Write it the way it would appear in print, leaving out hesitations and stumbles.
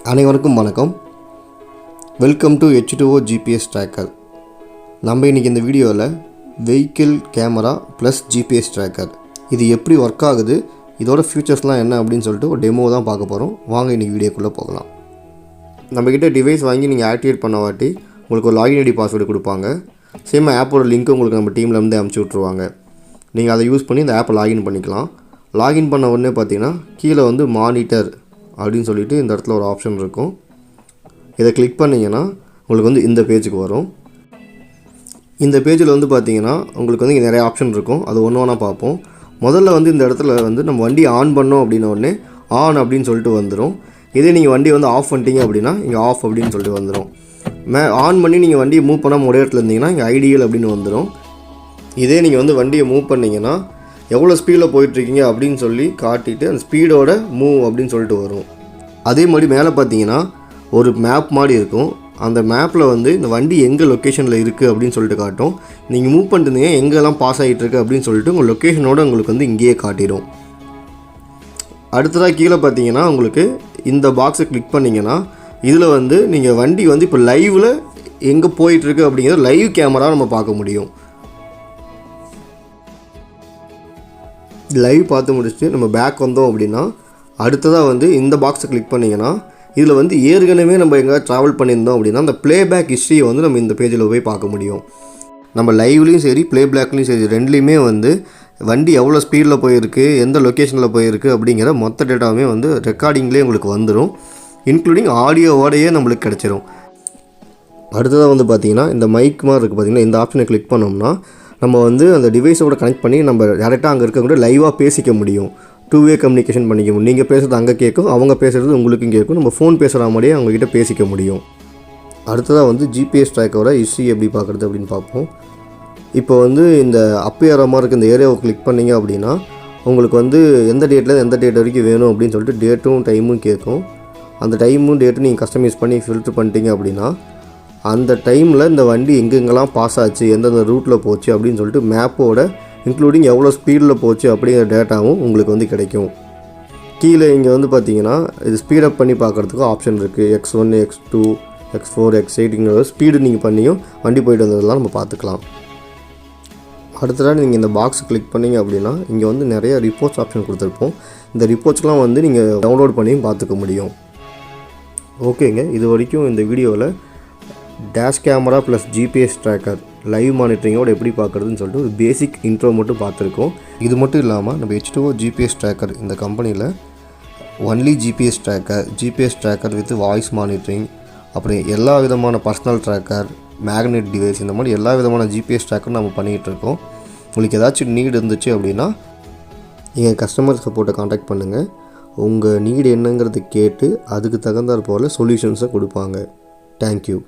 அனைவருக்கும் வணக்கம். Welcome to H2O GPS tracker. நம்ம இன்றைக்கி இந்த வீடியோவில் vehicle camera plus GPS tracker இது எப்படி ஒர்க் ஆகுது, இதோட ஃபியூச்சர்ஸ்லாம் என்ன அப்படின்னு சொல்லிட்டு ஒரு டெமோ தான் பார்க்க போகிறோம். வாங்க இன்றைக்கி வீடியோக்குள்ளே போகலாம். நம்மக்கிட்ட டிவைஸ் வாங்கி நீங்கள் ஆக்டிவேட் பண்ண வாட்டி உங்களுக்கு ஒரு லாகின் ஐடி பாஸ்வேர்டு கொடுப்பாங்க. சேம் ஆப்போட லிங்க்கு உங்களுக்கு நம்ம டீம்லேருந்து அனுப்பிச்சி விட்ருவாங்க. நீங்கள் அதை யூஸ் பண்ணி இந்த ஆப்பை லாகின் பண்ணிக்கலாம். லாகின் பண்ண உடனே பார்த்தீங்கன்னா கீழே வந்து மானிட்டர் அப்படின்னு சொல்லிட்டு இந்த இடத்துல ஒரு ஆப்ஷன் இருக்கும். இதை கிளிக் பண்ணிங்கன்னா உங்களுக்கு வந்து இந்த பேஜுக்கு வரும். இந்த பேஜில் வந்து பார்த்தீங்கன்னா உங்களுக்கு வந்து இங்கே நிறைய ஆப்ஷன் இருக்கும். அது ஒன்று ஒன்றா பார்ப்போம். முதல்ல வந்து இந்த இடத்துல வந்து நம்ம வண்டி ஆன் பண்ணோம் அப்படின்ன உடனே ஆன் அப்படின்னு சொல்லிட்டு வந்துடும். இதே நீங்கள் வண்டி வந்து ஆஃப் பண்ணிட்டீங்க அப்படின்னா இங்கே ஆஃப் அப்படின்னு சொல்லிட்டு வந்துடும். ஆன் பண்ணி நீங்கள் வண்டியை மூவ் பண்ணாமல் ஒரே இடத்துல இருந்தீங்கன்னா இங்கே ஐடியல் அப்படின்னு வந்துடும். இதே நீங்கள் வந்து வண்டியை மூவ் பண்ணிங்கன்னா எவ்வளோ ஸ்பீடில் போயிட்டுருக்கீங்க அப்படின்னு சொல்லி காட்டிட்டு அந்த ஸ்பீடோட மூவ் அப்படின்னு சொல்லிட்டு வரும். அதே மாதிரி மேலே பார்த்தீங்கன்னா ஒரு மேப் மாதிரி இருக்கும். அந்த மேப்பில் வந்து இந்த வண்டி எங்கே லொக்கேஷனில் இருக்குது அப்படின்னு சொல்லிட்டு காட்டும். நீங்கள் மூவ் பண்ணிட்டுருந்தீங்க எங்கெல்லாம் பாஸ் ஆகிட்டுருக்கு அப்படின்னு சொல்லிட்டு உங்கள் லொக்கேஷனோடு உங்களுக்கு வந்து இங்கேயே காட்டிடும். அடுத்ததாக கீழே பார்த்தீங்கன்னா உங்களுக்கு இந்த பாக்ஸை கிளிக் பண்ணிங்கன்னா இதில் வந்து நீங்கள் வண்டி வந்து இப்போ லைவில் எங்கே போயிட்டுருக்கு அப்படிங்கிறத லைவ் கேமரா நம்ம பார்க்க முடியும். லைவ் பார்த்து முடிச்சுட்டு நம்ம பேக் வந்தோம் அப்படின்னா அடுத்ததாக வந்து இந்த பாக்ஸை கிளிக் பண்ணிங்கன்னா இதில் வந்து ஏற்கனவே நம்ம எங்கேயாவது ட்ராவல் பண்ணியிருந்தோம் அப்படின்னா அந்த ப்ளேபேக் ஹிஸ்ட்ரியை வந்து நம்ம இந்த பேஜில் போய் பார்க்க முடியும். நம்ம லைவ்லேயும் சரி ப்ளேபேக்லேயும் சரி ரெண்டுலேயுமே வந்து வண்டி எவ்வளோ ஸ்பீடில் போயிருக்கு, எந்த லொக்கேஷனில் போயிருக்கு அப்படிங்கிற மொத்த டேட்டாவுமே வந்து ரெக்கார்டிங்லேயே உங்களுக்கு வந்துடும். இன்க்ளூடிங் ஆடியோவோடையே நம்மளுக்கு கிடச்சிரும். அடுத்ததாக வந்து பார்த்திங்கன்னா இந்த மைக் மாதிரி இருக்குது பார்த்திங்கன்னா, இந்த ஆப்ஷனை கிளிக் பண்ணோம்னா நம்ம வந்து அந்த டிவைஸோட கனெக்ட் பண்ணி நம்ம டேரெக்டாக அங்கே இருக்கக்கூட லைவாக பேசிக்க முடியும். 2-வே கம்யூனிகேஷன் பண்ணிக்க முடியும். நீங்கள் பேசுகிறது அங்கே கேட்கும், அவங்க பேசுகிறது உங்களுக்கும் கேட்கும். நம்ம ஃபோன் பேசுகிற மாதிரியே அவங்கக்கிட்ட பேசிக்க முடியும். அடுத்ததாக வந்து ஜிபிஎஸ் ட்ராக்கரோட ஹிஸ்ட்ரி எப்படி பார்க்குறது அப்படின்னு பார்ப்போம். இப்போ வந்து இந்த அப்பியர் மாதிரி இருக்க இந்த ஏரியாவை கிளிக் பண்ணிங்க அப்படின்னா உங்களுக்கு வந்து எந்த டேட்டில் எந்த டேட் வரைக்கும் வேணும் அப்படின்னு சொல்லிட்டு டேட்டும் டைமும் கேட்கும். அந்த டைமும் டேட்டும் நீங்கள் கஸ்டமைஸ் பண்ணி ஃபில்ட்ரு பண்ணிட்டீங்க அப்படின்னா அந்த டைமில் இந்த வண்டி எங்கெங்கெல்லாம் பாஸ் ஆச்சு, எந்தெந்த ரூட்டில் போச்சு அப்படின்னு சொல்லிட்டு மேப்போட இன்க்ளூடிங் எவ்வளோ ஸ்பீடில் போச்சு அப்படிங்கிற டேட்டாவும் உங்களுக்கு வந்து கிடைக்கும். கீழே இங்கே வந்து பார்த்தீங்கன்னா இது ஸ்பீடப் பண்ணி பார்க்குறதுக்கு ஆப்ஷன் இருக்குது. X1, X2, X4, X8ங்கிற ஸ்பீடு நீங்கள் பண்ணியும் வண்டி போயிட்டு வந்ததெல்லாம் நம்ம பார்த்துக்கலாம். அடுத்ததாக நீங்கள் இந்த பாக்ஸ் கிளிக் பண்ணிங்க அப்படின்னா இங்கே வந்து நிறைய ரிப்போர்ட்ஸ் ஆப்ஷன் கொடுத்துருப்போம். இந்த ரிப்போர்ட்ஸ்லாம் வந்து நீங்கள் டவுன்லோட் பண்ணியும் பார்த்துக்க முடியும். ஓகேங்க, இது வரைக்கும் இந்த வீடியோவில் dash camera plus GPS tracker live மானிட்டரிங்கோடு எப்படி பார்க்குறதுன்னு சொல்லிட்டு ஒரு பேசிக் இன்ட்ரோ மட்டும் பார்த்துருக்கோம். இது மட்டும் இல்லாமல் நம்ம H2O GPS ட்ராக்கர் இந்த கம்பெனியில் only GPS tracker with voice monitoring, அப்புறம் எல்லா விதமான பர்சனல் ட்ராக்கர், மேக்னெட் டிவைஸ், இந்த மாதிரி எல்லா விதமான ஜிபிஎஸ் ட்ராக்கர் நம்ம பண்ணிகிட்ருக்கோம். உங்களுக்கு ஏதாச்சும் நீடு இருந்துச்சு அப்படின்னா நீங்கள் கஸ்டமர் சப்போர்ட்டை காண்டாக்ட் பண்ணுங்கள். உங்கள் நீடு என்னங்கிறது கேட்டு அதுக்கு தகுந்தாற் போல் சொல்யூஷன்ஸை கொடுப்பாங்க. தேங்க்யூ.